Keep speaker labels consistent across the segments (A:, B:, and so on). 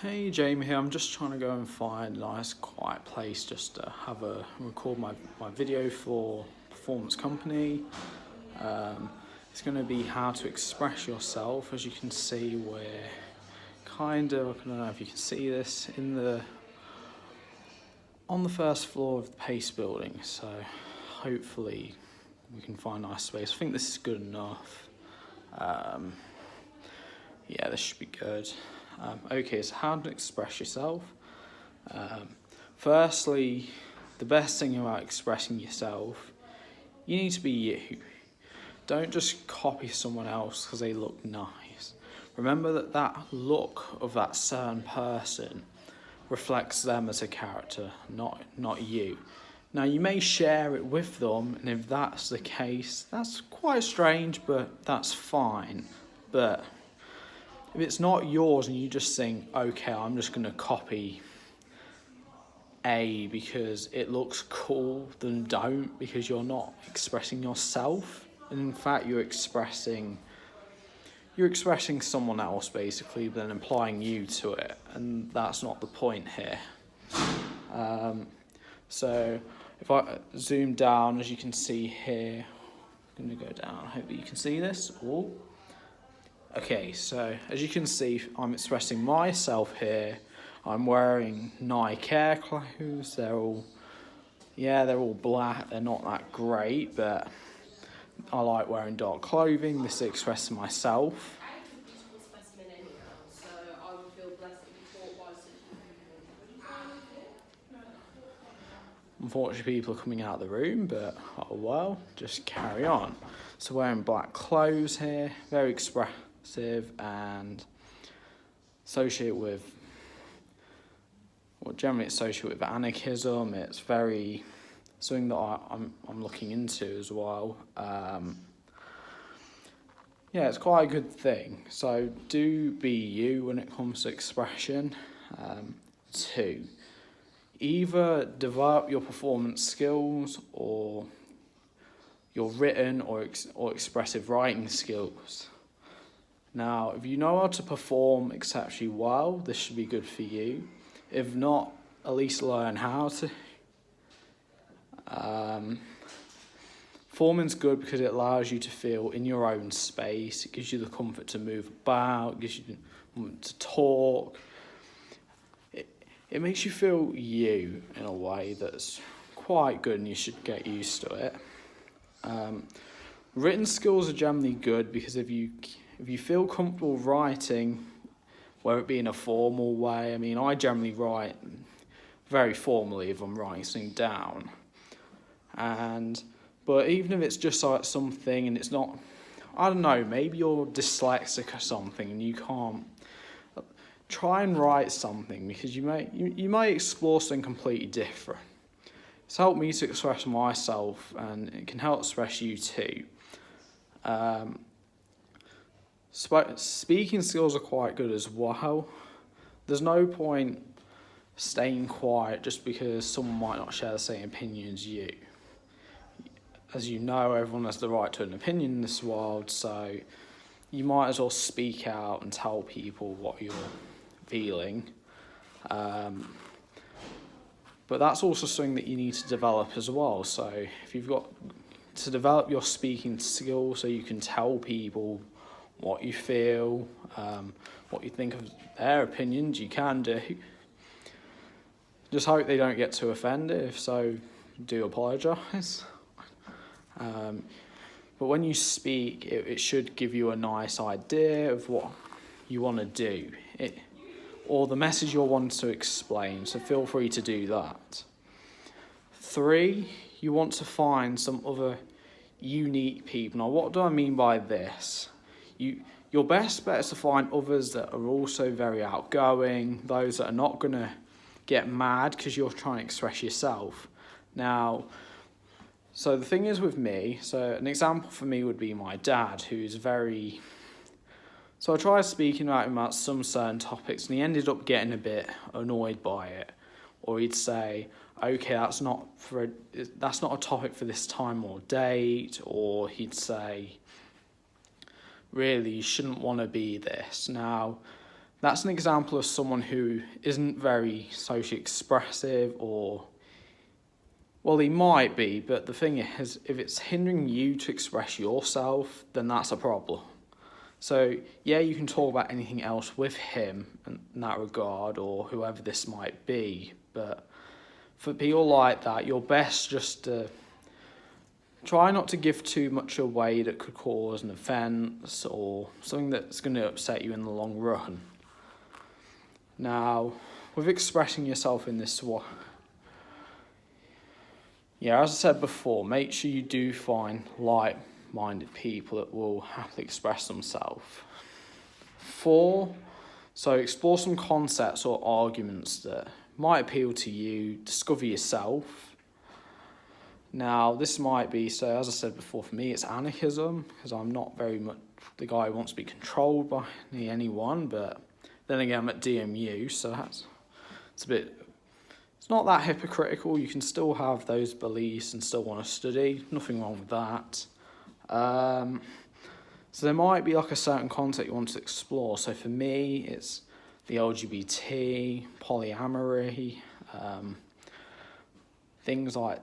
A: Hey Jamie here, I'm just trying to go and find a nice quiet place just to record my video for Performance Company. It's going to be how to express yourself. As you can see, we're kind of, I don't know if you can see this, on the first floor of the Pace building, so hopefully we can find a nice space. I think this is good enough. Yeah, this should be good. Okay, so how to express yourself. Firstly, the best thing about expressing yourself, you need to be you. Don't just copy someone else because they look nice. Remember that look of that certain person reflects them as a character, not you. Now, you may share it with them, and if that's the case, that's quite strange, but that's fine. But if it's not yours and you just think, okay, I'm just going to copy A because it looks cool, then don't, because you're not expressing yourself. And in fact, you're expressing someone else basically, but then applying you to it, and that's not the point here. So if I zoom down, as you can see here, I'm going to go down. Hopefully you can see this. Ooh. Okay, so as you can see, I'm expressing myself here. I'm wearing Nike Air clothes. They're all black. They're not that great, but I like wearing dark clothing. This is expressing myself. Unfortunately, people are coming out of the room, but oh well, just carry on. So wearing black clothes here, very expressive and generally associated with anarchism. It's very something that I'm looking into as well. Yeah, it's quite a good thing. So do be you when it comes to expression. 2. Either develop your performance skills or your written or expressive writing skills. Now, if you know how to perform exceptionally well, this should be good for you. If not, at least learn how to. Performing's good because it allows you to feel in your own space. It gives you the comfort to move about, gives you the comfort to talk. It makes you feel you in a way that's quite good, and you should get used to it. Written skills are generally good because if you feel comfortable writing, whether it be in a formal way, I mean, I generally write very formally if I'm writing something down. But even if it's just like something and it's not, I don't know, maybe you're dyslexic or something and you can't, try and write something because you might explore something completely different. It's helped me to express myself, and it can help express you too. Speaking skills are quite good as well. There's no point staying quiet just because someone might not share the same opinion as you. As you know, everyone has the right to an opinion in this world, so you might as well speak out and tell people what you're feeling. But that's also something that you need to develop as well. So if you've got to develop your speaking skills so you can tell people what you feel, what you think of their opinions, you can do. Just hope they don't get too offended. If so, do apologise. But when you speak, it should give you a nice idea of what you want to do, or the message you're wanting to explain, so feel free to do that. 3, you want to find some other unique people. Now, what do I mean by this? Your best bet is to find others that are also very outgoing, those that are not going to get mad because you're trying to express yourself. Now, so the thing is with me, so an example for me would be my dad, who's very... So I tried speaking about some certain topics, and he ended up getting a bit annoyed by it. Or he'd say, okay, that's not a topic for this time or date. Or he'd say, really, you shouldn't want to be this. Now, That's an example of someone who isn't very socially expressive, or, well, he might be, but the thing is, if it's hindering you to express yourself, then that's a problem. So, yeah, you can talk about anything else with him in that regard, or whoever this might be, but for people like that, you're best just to try not to give too much away that could cause an offence or something that's going to upset you in the long run. Now, with expressing yourself in this way, yeah, as I said before, make sure you do find like-minded people that will happily express themselves. 4, so explore some concepts or arguments that might appeal to you, discover yourself. Now, this might be, so as I said before, for me it's anarchism, because I'm not very much the guy who wants to be controlled by anyone, but then again I'm at DMU, so it's not that hypocritical. You can still have those beliefs and still want to study, nothing wrong with that. So there might be like a certain concept you want to explore. So for me, it's the LGBT, polyamory, things like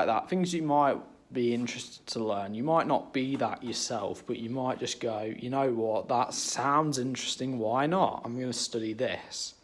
A: that. Things you might be interested to learn. You might not be that yourself, but you might just go, you know what, that sounds interesting. Why not? I'm going to study this,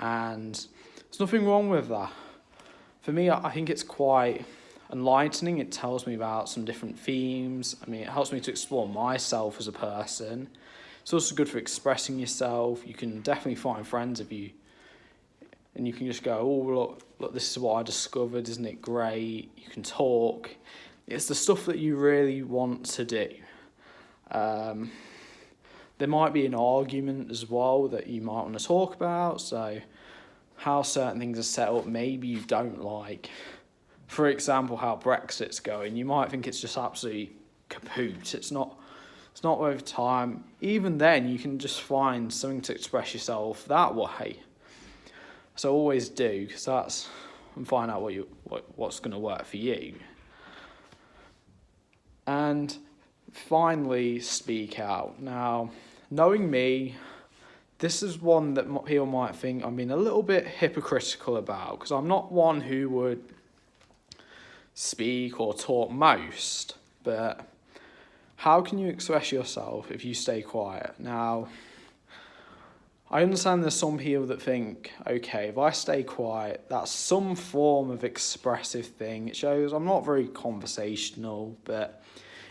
A: and there's nothing wrong with that. For me, I think it's quite enlightening. It tells me about some different themes. I mean, it helps me to explore myself as a person. It's also good for expressing yourself. You can definitely find friends if you, and you can just go, oh, look, this is what I discovered, isn't it great? You can talk. It's the stuff that you really want to do. There might be an argument as well that you might want to talk about, so how certain things are set up, maybe you don't like. For example, how Brexit's going, you might think it's just absolutely kaput. It's not worth time. Even then, you can just find something to express yourself that way. So always do, because and find out what's going to work for you. And finally, speak out. Now, knowing me, this is one that people might think I'm being a little bit hypocritical about, because I'm not one who would speak or talk most, but how can you express yourself if you stay quiet? Now, I understand there's some people that think, okay, if I stay quiet, that's some form of expressive thing. It shows I'm not very conversational, but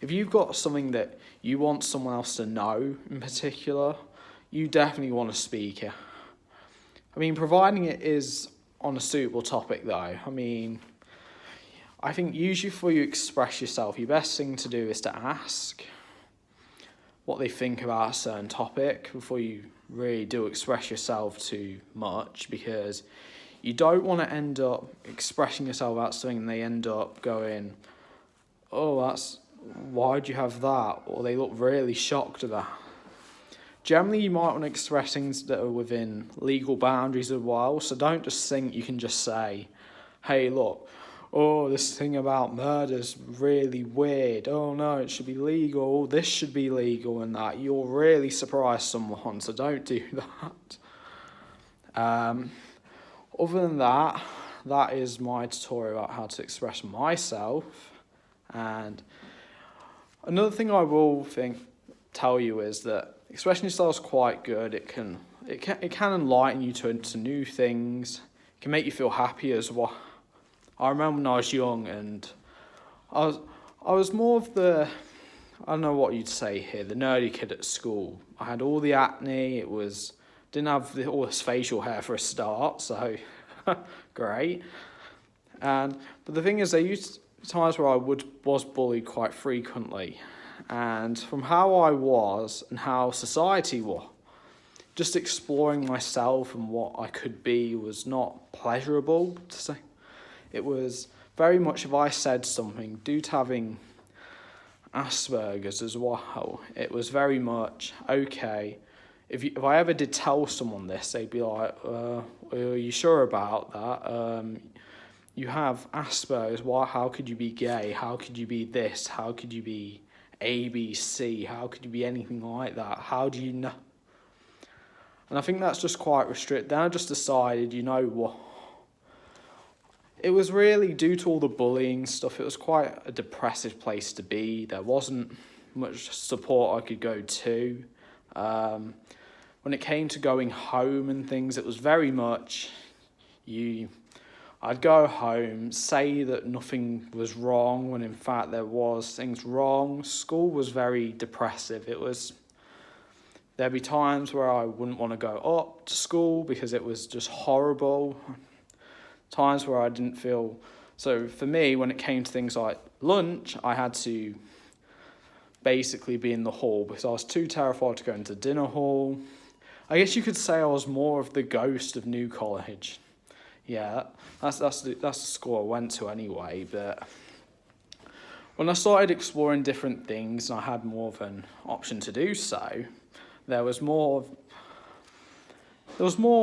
A: if you've got something that you want someone else to know in particular, you definitely want to speak it. I mean, providing it is on a suitable topic though. I mean, I think usually before you express yourself, your best thing to do is to ask what they think about a certain topic before you really do express yourself too much, because you don't want to end up expressing yourself about something and they end up going, oh, why'd you have that? Or they look really shocked at that. Generally, you might want to express things that are within legal boundaries as well, so don't just think you can just say, hey, look, oh, this thing about murder's really weird. Oh, no, it should be legal. This should be legal and that. You'll really surprise someone, so don't do that. Other than that, that is my tutorial about how to express myself. And another thing I will tell you is that expressing yourself is quite good. It can enlighten you to new things. It can make you feel happy as well. I remember when I was young and I was more of the, I don't know what you'd say here, the nerdy kid at school. I had all the acne, didn't have all this facial hair for a start, so great. But the thing is, there used times where I was bullied quite frequently. And from how I was and how society was, just exploring myself and what I could be was not pleasurable to say. It was very much, if I said something, due to having Asperger's as well, it was very much, okay, if I ever did tell someone this, they'd be like, are you sure about that? You have Asperger's, how could you be gay? How could you be this? How could you be ABC? How could you be anything like that? How do you know? And I think that's just quite restricted. Then I just decided, you know what, it was really due to all the bullying stuff, it was quite a depressive place to be. There wasn't much support I could go to. When it came to going home and things, it was very much I'd go home, say that nothing was wrong when in fact there was things wrong. School was very depressive. There'd be times where I wouldn't want to go up to school because it was just horrible. Times where I didn't feel... So for me, when it came to things like lunch, I had to basically be in the hall because I was too terrified to go into dinner hall. I guess you could say I was more of the ghost of New College. Yeah, that's the school I went to anyway. But when I started exploring different things and I had more of an option to do so, there was more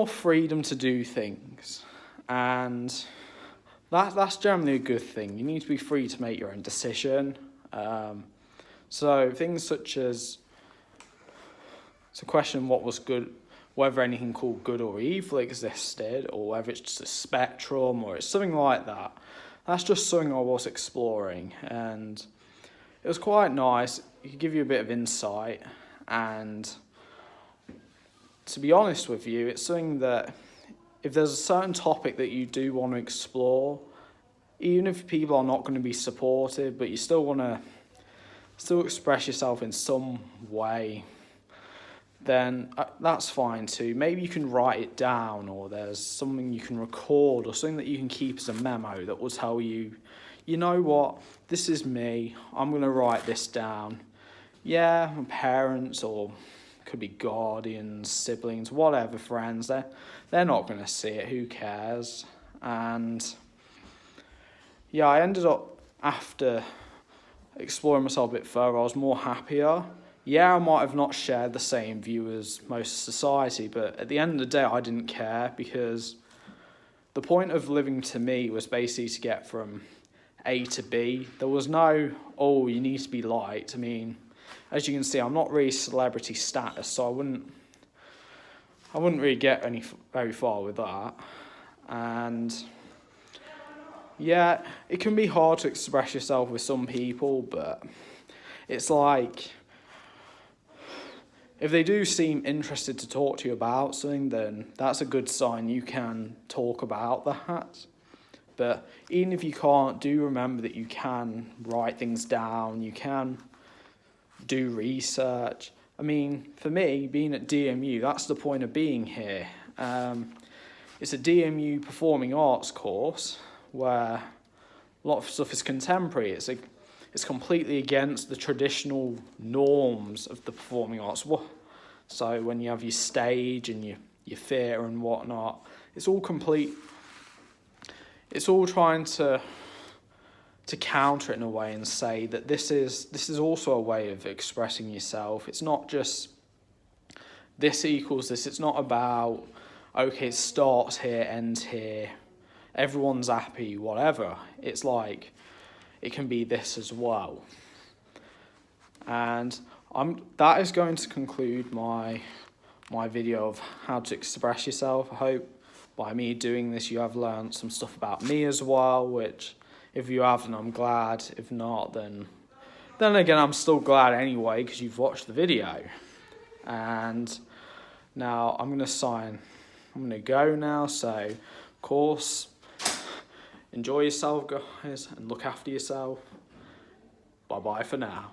A: freedom to do things, and that's generally a good thing. You need to be free to make your own decision. So things such as, it's a question what was good, whether anything called good or evil existed, or whether it's just a spectrum, or it's something like that. That's just something I was exploring, and it was quite nice. It could give you a bit of insight, and to be honest with you, it's something that if there's a certain topic that you do want to explore, even if people are not going to be supportive, but you still want to express yourself in some way, then that's fine too. Maybe you can write it down, or there's something you can record, or something that you can keep as a memo that will tell you, you know what, this is me, I'm going to write this down. Yeah, my parents, or could be guardians, siblings, whatever, friends, they're not going to see it, who cares? And yeah, I ended up, after exploring myself a bit further, I was more happier. Yeah, I might have not shared the same view as most of society, but at the end of the day, I didn't care, because the point of living to me was basically to get from A to B. There was no, oh, you need to be liked. I mean, as you can see, I'm not really celebrity status, so I wouldn't really get very far with that. And yeah, it can be hard to express yourself with some people, but it's like, if they do seem interested to talk to you about something, then that's a good sign you can talk about that. But even if you can't, do remember that you can write things down, you can do research. I mean, for me, being at DMU, that's the point of being here. It's a DMU performing arts course where a lot of stuff is contemporary. It's completely against the traditional norms of the performing arts. So when you have your stage and your theatre and whatnot, it's all trying to counter it in a way and say that this is also a way of expressing yourself. It's not just this equals this. It's not about, okay, it starts here, ends here, everyone's happy, whatever. It's like, it can be this as well. And that is going to conclude my video of how to express yourself. I hope by me doing this you have learned some stuff about me as well, which if you haven't, I'm glad. If not, then again, I'm still glad anyway, because you've watched the video. And now I'm going to go now, so of course, enjoy yourself, guys, and look after yourself. Bye-bye for now.